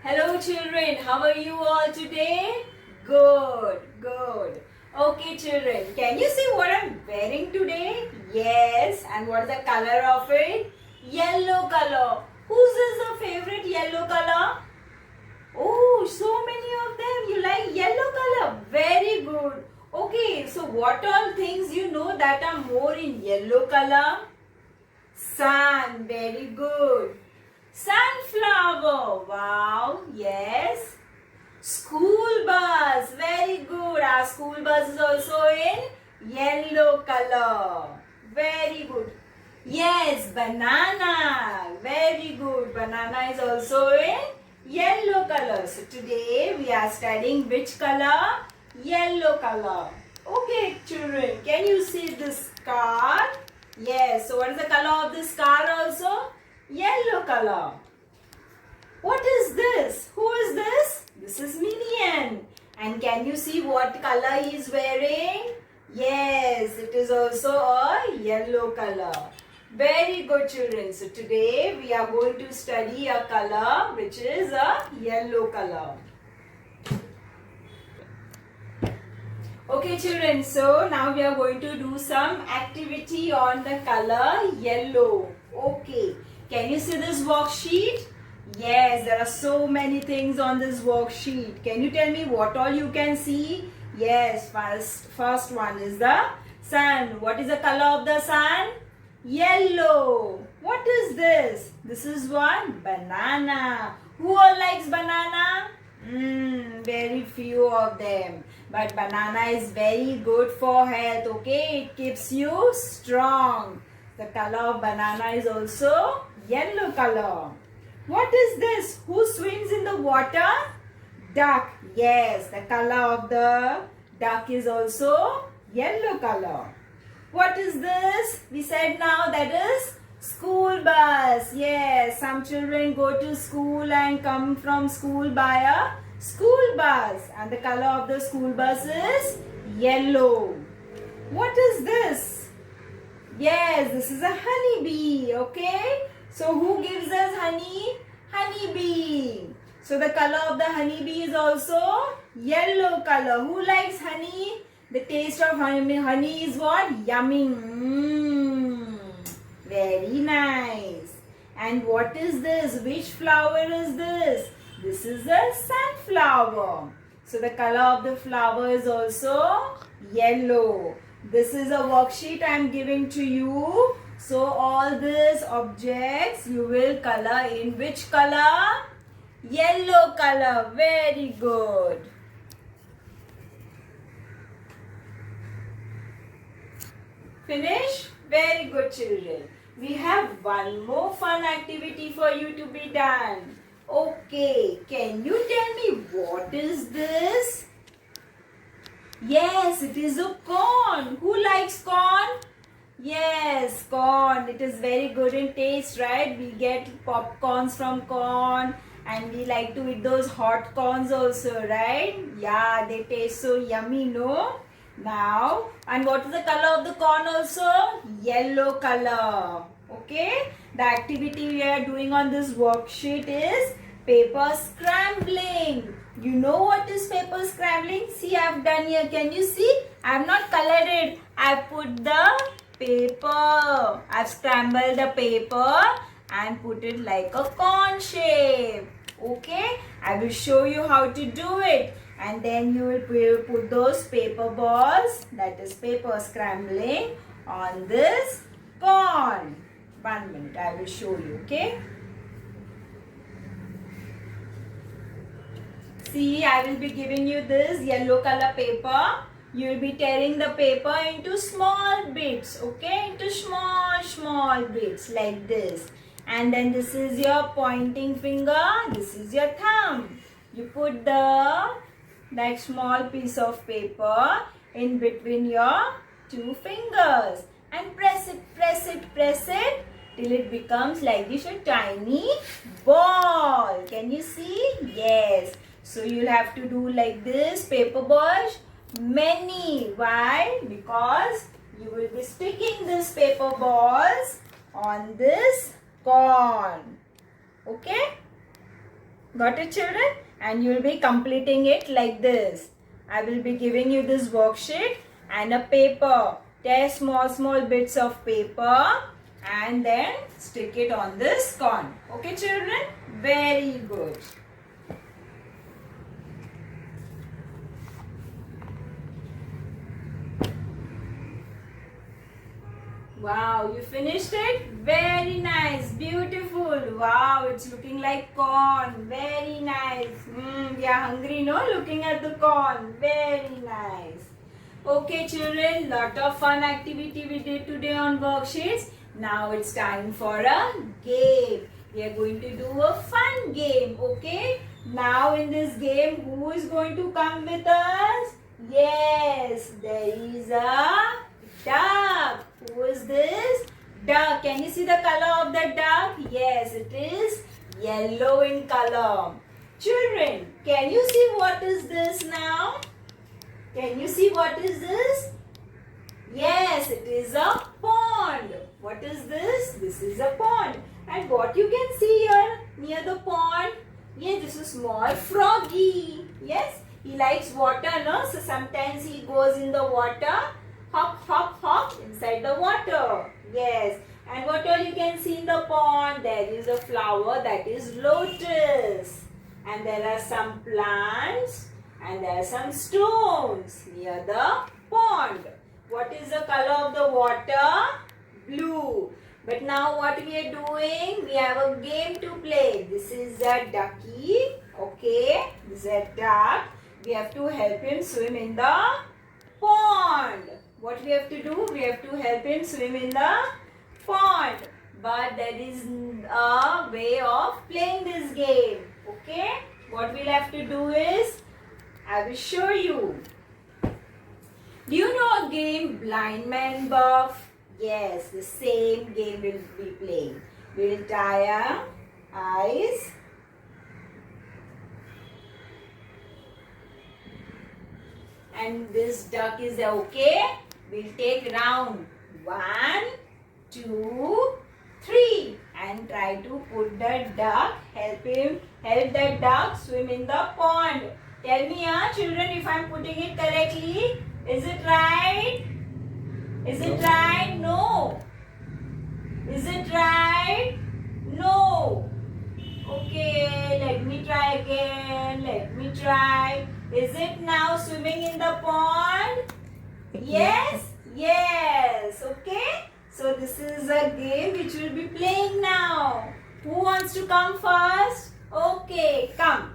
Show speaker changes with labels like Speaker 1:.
Speaker 1: Hello children, how are you all today? Good, good. Okay children, can you see what I'm wearing today? Yes, and what's the color of it? Yellow color. Whose is the favorite yellow color? Oh, so many of them. You like yellow color. Very good. Okay, so what all things you know that are more in yellow color? Sun. Very good. Sunflower. Wow. Yes. School bus. Very good. Our school bus is also in yellow color. Very good. Yes, banana. Very good. Banana is also in yellow color. So today we are studying which color? Yellow color. Okay, children. Can you see this car? Yes. So what is the color of this car also? Yellow color. What is this? Who is this? This is Minion. And can you see what color he is wearing? Yes, it is also a yellow color. Very good children. So today we are going to study a color which is a yellow color. Okay children, so now we are going to do some activity on the color yellow. Okay, can you see this worksheet? Yes, there are so many things on this worksheet. Can you tell me what all you can see? Yes, first one is the sun. What is the color of the sun? Yellow. What is this? This is one banana. Who all likes banana? Very few of them. But banana is very good for health, okay? It keeps you strong. The color of banana is also yellow color. What is this? Who swims in the water? Duck. Yes, the color of the duck is also yellow color. What is this? We said now that is school bus. Yes, some children go to school and come from school by a school bus. And the color of the school bus is yellow. What is this? Yes, this is a honeybee. Okay. So who gives us honey? Honeybee. So the color of the honeybee is also yellow color. Who likes honey? The taste of honey is what? Yummy. Very nice. And what is this? Which flower is this? This is a sunflower. So the color of the flower is also yellow. This is a worksheet I am giving to you. So all these objects you will color in which color? Yellow color. Very good. Finish? Very good children. We have one more fun activity for you to be done. Okay, can you tell me what is this? Yes, it is a corn. Who likes corn? Yes, corn. It is very good in taste, right? We get popcorns from corn and we like to eat those hot corns also, right? Yeah, they taste so yummy, no? Now, and what is the color of the corn also? Yellow color. Okay? The activity we are doing on this worksheet is paper scrambling. You know what is paper scrambling? See, I have done here. Can you see? I have not colored it. I put the paper. I've scrambled the paper and put it like a corn shape. Okay? I will show you how to do it. And then you will put those paper balls, that is paper scrambling, on this corn. 1 minute, I will show you, okay? See, I will be giving you this yellow color paper. You will be tearing the paper into small bits, okay? Into small bits like this. And then this is your pointing finger, this is your thumb. You put that small piece of paper in between your two fingers and press it till it becomes like this, a tiny ball. Can you see? Yes. So you'll have to do like this, paper balls, many. Why? Because you will be sticking these paper balls on this corn. Okay? Got it, children? And you will be completing it like this. I will be giving you this worksheet and a paper. Tear small bits of paper and then stick it on this cone. Okay, children? Very good. Wow, you finished it? Very nice, beautiful. Wow, it's looking like corn. Very nice. We are hungry, no? Looking at the corn. Very nice. Okay, children, lot of fun activity we did today on worksheets. Now it's time for a game. We are going to do a fun game, okay? Now in this game, who is going to come with us? Yes, there is a duck. Who is this? Duck. Can you see the color of the duck? Yes, it is yellow in color. Children, can you see what is this now? Can you see what is this? Yes, it is a pond. What is this? This is a pond. And what you can see here near the pond? Yes, this is small froggy. Yes, he likes water, no? So sometimes he goes in the water. Hop, hop, hop inside the water. Yes. And what all you can see in the pond? There is a flower that is lotus. And there are some plants. And there are some stones near the pond. What is the color of the water? Blue. But now what we are doing? We have a game to play. This is a ducky. Okay. This is a duck. We have to help him swim in the pond. What we have to do? We have to help him swim in the pond. But there is a way of playing this game. Okay. What we'll have to do is, I will show you. Do you know a game Blind Man Buff? Yes, the same game we'll be playing. We'll tie our eyes. And this duck is okay. We'll take round 1, 2, 3 and try to put the duck, help the duck swim in the pond. Tell me, children, if I'm putting it correctly. Is it right? Is it right? No. Is it right? No. Okay, let me try again. Let me try. Is it now swimming in the pond? Yes? Yes. Okay. So this is a game which we'll be playing now. Who wants to come first? Okay, come.